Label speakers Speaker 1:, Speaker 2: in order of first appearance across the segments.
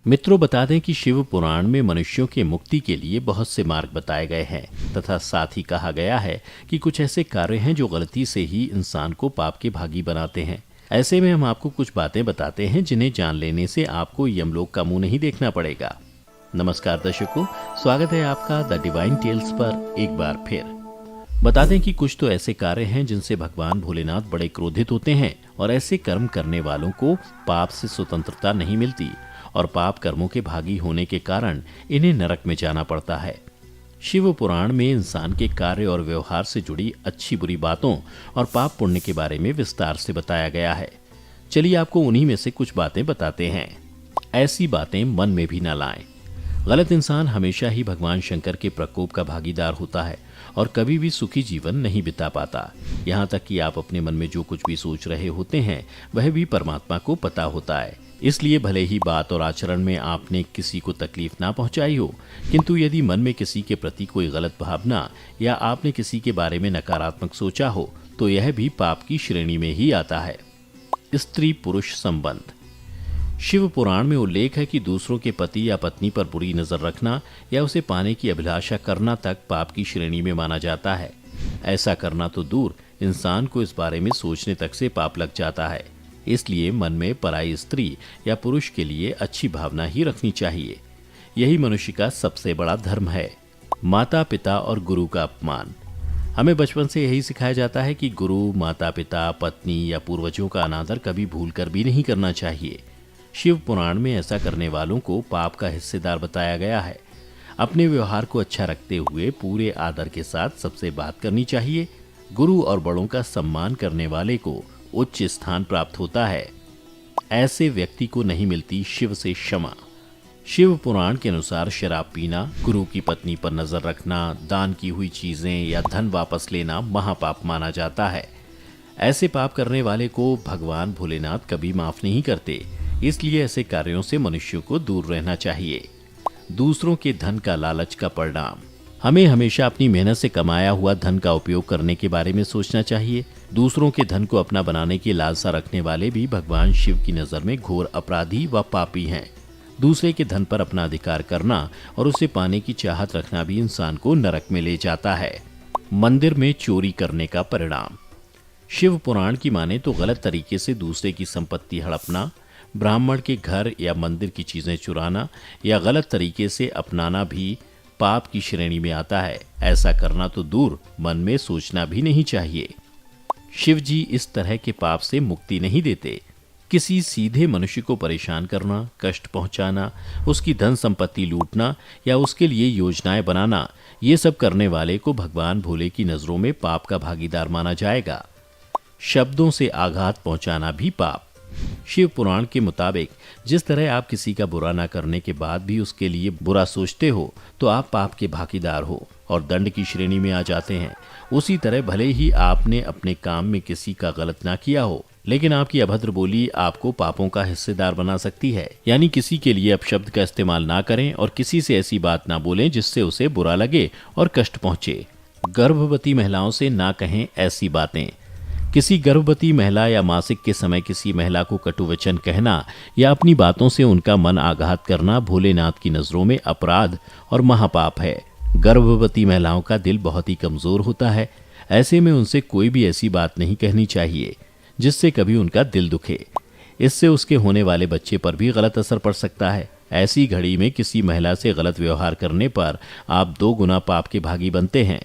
Speaker 1: मित्रों, बता दें कि शिव पुराण में मनुष्यों के मुक्ति के लिए बहुत से मार्ग बताए गए हैं तथा साथ ही कहा गया है कि कुछ ऐसे कार्य हैं जो गलती से ही इंसान को पाप के भागी बनाते हैं। ऐसे में हम आपको कुछ बातें बताते हैं जिन्हें जान लेने से आपको यमलोक का मुंह नहीं देखना पड़ेगा। नमस्कार दर्शकों, स्वागत है आपका द डिवाइन टेल्स पर एक बार फिर। बता दें कि कुछ तो ऐसे कार्य हैं जिनसे भगवान भोलेनाथ बड़े क्रोधित होते हैं और ऐसे कर्म करने वालों को पाप से स्वतंत्रता नहीं मिलती और पाप कर्मों के भागी होने के कारण इन्हें नरक में जाना पड़ता है। शिव पुराण में इंसान के कार्य और व्यवहार से जुड़ी अच्छी बुरी बातों और पाप पुण्य के बारे में विस्तार से बताया गया है। चलिए आपको उन्हीं में से कुछ बातें बताते हैं। ऐसी बातें मन में भी न लाएं। गलत इंसान हमेशा ही भगवान शंकर के प्रकोप का भागीदार होता है और कभी भी सुखी जीवन नहीं बिता पाता। यहाँ तक कि आप अपने मन में जो कुछ भी सोच रहे होते हैं वह भी परमात्मा को पता होता है। इसलिए भले ही बात और आचरण में आपने किसी को तकलीफ ना पहुंचाई हो, किंतु यदि मन में किसी के प्रति कोई गलत भावना या आपने किसी के बारे में नकारात्मक सोचा हो तो यह भी पाप की श्रेणी में ही आता है। स्त्री पुरुष संबंध। शिव पुराण में उल्लेख है कि दूसरों के पति या पत्नी पर बुरी नजर रखना या उसे पाने की अभिलाषा करना तक पाप की श्रेणी में माना जाता है। ऐसा करना तो दूर, इंसान को इस बारे में सोचने तक से पाप लग जाता है। इसलिए मन में पराई स्त्री या पुरुष के लिए अच्छी भावना ही रखनी चाहिए। यही मनुष्य का सबसे बड़ा धर्म है। माता पिता और गुरु का अपमान। हमें बचपन से यही सिखाया जाता है कि गुरु, माता पिता, पत्नी या पूर्वजों का अनादर कभी भूलकर भी नहीं करना चाहिए। शिव पुराण में ऐसा करने वालों को पाप का हिस्सेदार बताया गया है। अपने व्यवहार को अच्छा रखते हुए पूरे आदर के साथ सबसे बात करनी चाहिए। गुरु और बड़ों का सम्मान करने वाले को उच्च स्थान प्राप्त होता है। ऐसे व्यक्ति को नहीं मिलती शिव से क्षमा। शिव पुराण के अनुसार शराब पीना, गुरु की पत्नी पर नजर रखना, दान की हुई चीजें या धन वापस लेना महापाप माना जाता है। ऐसे पाप करने वाले को भगवान भोलेनाथ कभी माफ नहीं करते। इसलिए ऐसे कार्यों से मनुष्यों को दूर रहना चाहिए। दूसरों के धन का लालच का परिणाम। हमें हमेशा अपनी मेहनत से कमाया हुआ धन का उपयोग करने के बारे में सोचना चाहिए। दूसरों के धन को अपना बनाने की लालसा रखने वाले भी भगवान शिव की नजर में घोर अपराधी व पापी हैं। दूसरे के धन पर अपना अधिकार करना और उसे पाने की चाहत रखना भी इंसान को नरक में ले जाता है। मंदिर में चोरी करने का परिणाम। शिव पुराण की माने तो गलत तरीके से दूसरे की संपत्ति हड़पना, ब्राह्मण के घर या मंदिर की चीजें चुराना या गलत तरीके से अपनाना भी पाप की श्रेणी में आता है। ऐसा करना तो दूर, मन में सोचना भी नहीं चाहिए। शिव जी इस तरह के पाप से मुक्ति नहीं देते। किसी सीधे मनुष्य को परेशान करना, कष्ट पहुंचाना, उसकी धन संपत्ति लूटना या उसके लिए योजनाएं बनाना, ये सब करने वाले को भगवान भोले की नजरों में पाप का भागीदार माना जाएगा। शब्दों से आघात पहुंचाना भी पाप। शिव पुराण के मुताबिक जिस तरह आप किसी का बुरा ना करने के बाद भी उसके लिए बुरा सोचते हो तो आप पाप के भागीदार हो और दंड की श्रेणी में आ जाते हैं। उसी तरह भले ही आपने अपने काम में किसी का गलत ना किया हो, लेकिन आपकी अभद्र बोली आपको पापों का हिस्सेदार बना सकती है। यानी किसी के लिए अपशब्द का इस्तेमाल ना करें और किसी से ऐसी बात ना बोलें जिससे उसे बुरा लगे और कष्ट पहुंचे। गर्भवती महिलाओं से ना कहें ऐसी बातें। किसी गर्भवती महिला या मासिक के समय किसी महिला को कटु वचन कहना या अपनी बातों से उनका मन आघात करना भोलेनाथ की नजरों में अपराध और महापाप है। गर्भवती महिलाओं का दिल बहुत ही कमजोर होता है। ऐसे में उनसे कोई भी ऐसी बात नहीं कहनी चाहिए जिससे कभी उनका दिल दुखे। इससे उसके होने वाले बच्चे पर भी गलत असर पड़ सकता है। ऐसी घड़ी में किसी महिला से गलत व्यवहार करने पर आप 2 गुना पाप के भागी बनते हैं।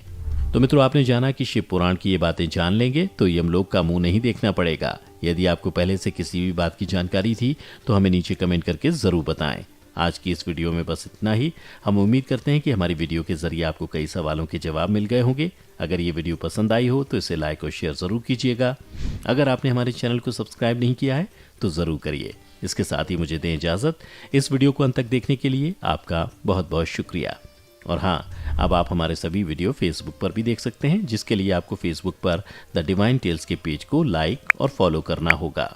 Speaker 1: तो मित्रों, आपने जाना कि शिव पुराण की ये बातें जान लेंगे तो यमलोक का मुंह नहीं देखना पड़ेगा। यदि आपको पहले से किसी भी बात की जानकारी थी तो हमें नीचे कमेंट करके जरूर बताएं। आज की इस वीडियो में बस इतना ही। हम उम्मीद करते हैं कि हमारी वीडियो के जरिए आपको कई सवालों के जवाब मिल गए होंगे। अगर ये वीडियो पसंद आई हो तो इसे लाइक और शेयर जरूर कीजिएगा। अगर आपने हमारे चैनल को सब्सक्राइब नहीं किया है तो जरूर करिए। इसके साथ ही मुझे दें इजाजत। इस वीडियो को अंत तक देखने के लिए आपका बहुत बहुत शुक्रिया। और हाँ, अब आप हमारे सभी वीडियो फेसबुक पर भी देख सकते हैं, जिसके लिए आपको फेसबुक पर द डिवाइन टेल्स के पेज को लाइक और फॉलो करना होगा।